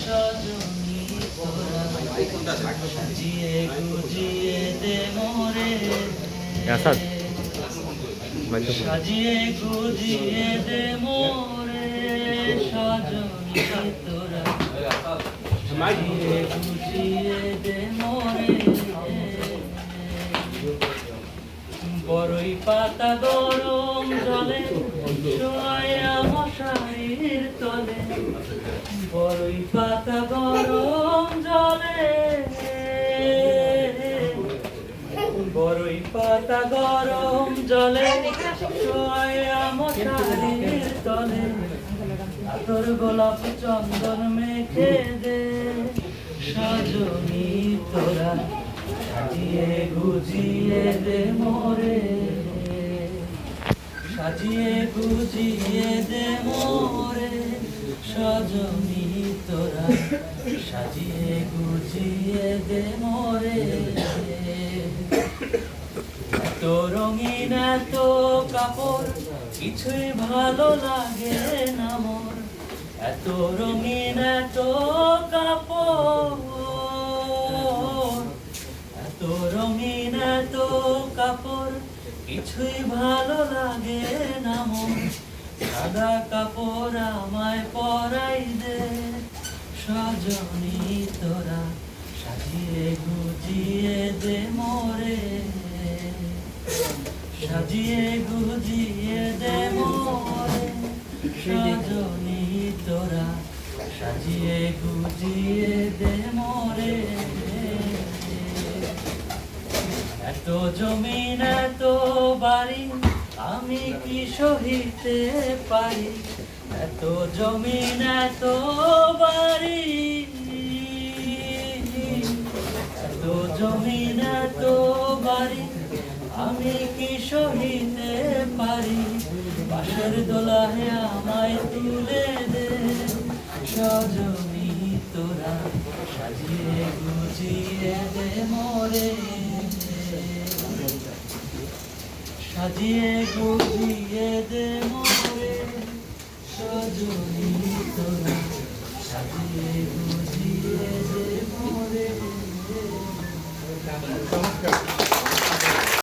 সজনী তোরা সাজিয়ে গুজিয়ে দে মোরে সাজিয়ে গুজিয়ে দে মোরে সজনী তোরা সাজিয়ে গুজিয়ে দে মোরে বড়ই পাতা গরম জলে শোয়া মশারির তলে বড়ই পাতা গরম জলে বড়ই পাতা গরম জলে শোয়া মশারির তলে তোর গোলাপ চন্দন মেখে দে সজনী তোরা সাজিয়ে গুজিয়ে দে মোরে সাজিয়ে গুজিয়ে দে মোরে সজনী তোরা সাজিয়ে গুজিয়ে দে মোরে এত রঙিন এত কাপড় কিছুই ভালো লাগে না মোর এত রঙিন এত কাপড় এত রঙিন এত কাপড় কিছুই ভালো লাগে না মোর সাদা কাপড় আমায় পরাই দে সজনী তোরা সাজিয়ে গুজিয়ে দে মোরে সাজিয়ে গুজিয়ে দে মোরে সজনী তোরা সাজিয়ে গুজিয়ে দে মোরে এত জমিন এত বাড়ি আমি কি সহিতে পারি এত জমিন এত বাড়ি এত জমিন এত বাড়ি আমি কি সহিতে পারি বাঁশের দোলায় আমায় তুলে দে সজনী তোরা সাজিয়ে গুজিয়ে দে মোরে সাজিয়ে গুজিয়ে দে মোরে সজনী তোরা সাজিয়ে গুজিয়ে দে মোরে।